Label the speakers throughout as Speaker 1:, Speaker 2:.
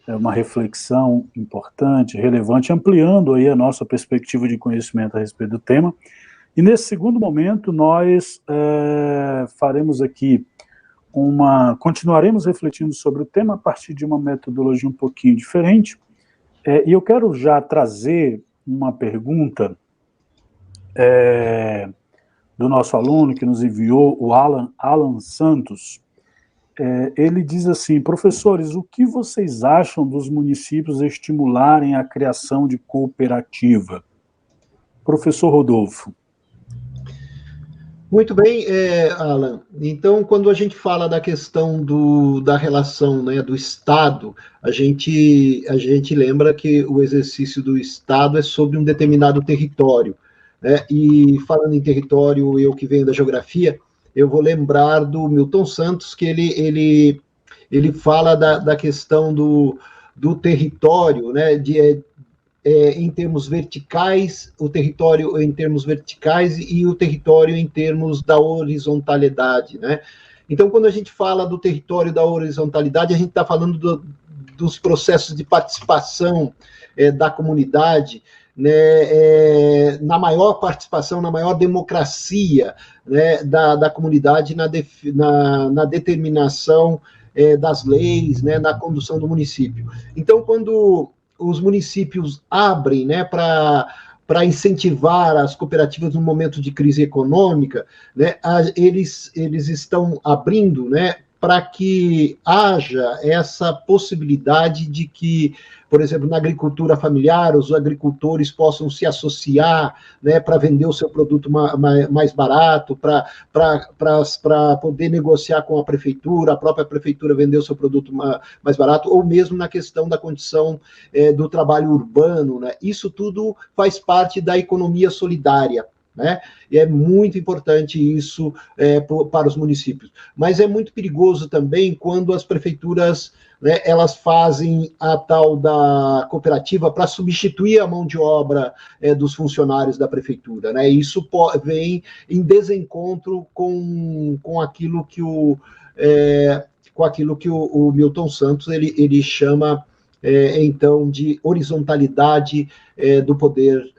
Speaker 1: uma reflexão importante, relevante, ampliando aí a nossa perspectiva de conhecimento a respeito do tema. E nesse segundo momento, nós faremos aqui continuaremos refletindo sobre o tema a partir de uma metodologia um pouquinho diferente, e eu quero já trazer uma pergunta do nosso aluno que nos enviou, o Alan Santos. Ele diz assim: professores, o que vocês acham dos municípios estimularem a criação de cooperativa? Professor Rodolfo.
Speaker 2: Muito bem, Alan. Então, quando a gente fala da questão da relação, né, do Estado, a gente lembra que o exercício do Estado é sobre um determinado território, né? E falando em território, eu que venho da geografia, eu vou lembrar do Milton Santos, que ele fala da questão do território, né, em termos verticais, o território em termos verticais e o território em termos da horizontalidade, né? Então, quando a gente fala do território da horizontalidade, a gente está falando dos processos de participação da comunidade, né, na maior participação, na maior democracia, né, da comunidade na determinação das leis, né, na condução do município. Então, quando os municípios abrem, né, para incentivar as cooperativas no momento de crise econômica, né, eles estão abrindo, né, para que haja essa possibilidade de que, por exemplo, na agricultura familiar, os agricultores possam se associar, né, para vender o seu produto mais barato, para poder negociar com a própria prefeitura vender o seu produto mais barato, ou mesmo na questão da condição do trabalho urbano, né? Isso tudo faz parte da economia solidária, né? E é muito importante isso para os municípios. Mas é muito perigoso também quando as prefeituras, né, elas fazem a tal da cooperativa para substituir a mão de obra dos funcionários da prefeitura, né? E isso vem em desencontro com aquilo que o Milton Santos ele chama então de horizontalidade do poder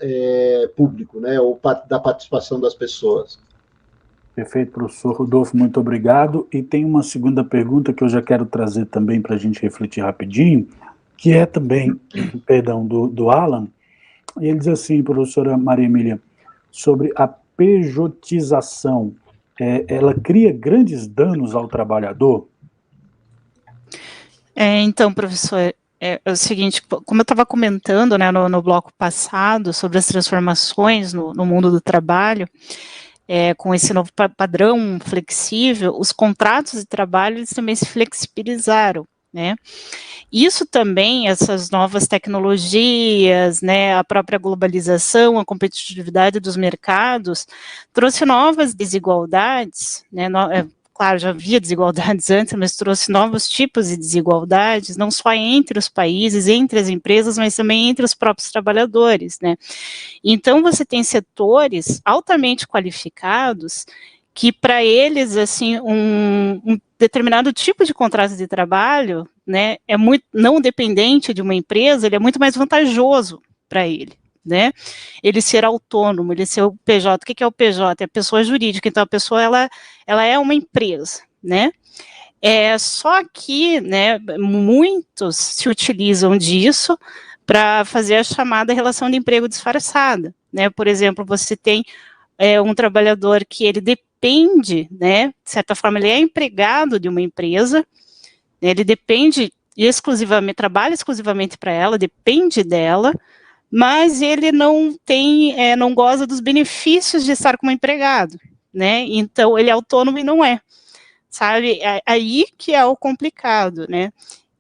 Speaker 2: público, né, ou da participação das pessoas.
Speaker 1: Perfeito, professor Rodolfo, muito obrigado. E tem uma segunda pergunta que eu já quero trazer também para a gente refletir rapidinho, que é também, perdão, do Alan, e ele diz assim, professora Maria Emília, sobre a pejotização, ela cria grandes danos ao trabalhador?
Speaker 3: Então, professor, é o seguinte, como eu estava comentando, né, no bloco passado, sobre as transformações no mundo do trabalho, com esse novo padrão flexível, os contratos de trabalho eles também se flexibilizaram, né? Isso também, essas novas tecnologias, né, a própria globalização, a competitividade dos mercados, trouxe novas desigualdades, né, claro, já havia desigualdades antes, mas trouxe novos tipos de desigualdades, não só entre os países, entre as empresas, mas também entre os próprios trabalhadores, né? Então, você tem setores altamente qualificados que, para eles, assim, um determinado tipo de contrato de trabalho, né, é muito não dependente de uma empresa, ele é muito mais vantajoso para ele, né? Ele ser autônomo, ele ser o PJ. O que é o PJ? É a pessoa jurídica, então a pessoa ela é uma empresa, né? Só que, né, muitos se utilizam disso para fazer a chamada relação de emprego disfarçada, né? Por exemplo, você tem um trabalhador que ele depende, né, de certa forma, ele é empregado de uma empresa, né, ele depende exclusivamente, trabalha exclusivamente para ela, depende dela, mas ele não tem, não goza dos benefícios de estar como empregado, né? Então, ele é autônomo e não é, sabe? Aí que é o complicado, né?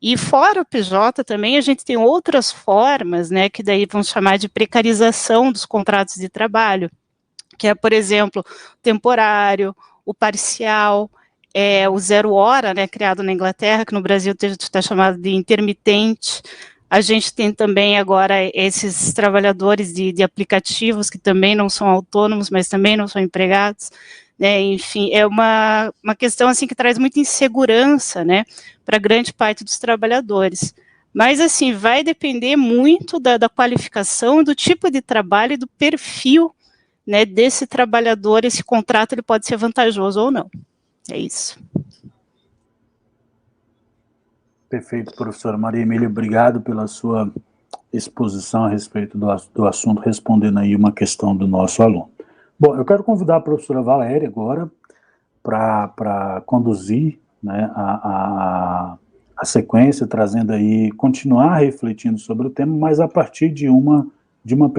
Speaker 3: E fora o PJ também, a gente tem outras formas, né, que daí vamos chamar de precarização dos contratos de trabalho, que é, por exemplo, o temporário, o parcial, o zero hora, né, criado na Inglaterra, que no Brasil está chamado de intermitente, A gente tem também agora esses trabalhadores de aplicativos que também não são autônomos, mas também não são empregados, né? Enfim, é uma questão assim que traz muita insegurança, né, para grande parte dos trabalhadores. Mas, assim, vai depender muito da qualificação, do tipo de trabalho e do perfil, né, desse trabalhador. Esse contrato ele pode ser vantajoso ou não. É isso.
Speaker 1: Perfeito, professora Maria Emília, obrigado pela sua exposição a respeito do assunto, respondendo aí uma questão do nosso aluno. Bom, eu quero convidar a professora Valéria agora para conduzir, né, a sequência, trazendo aí, continuar refletindo sobre o tema, mas a partir de uma pergunta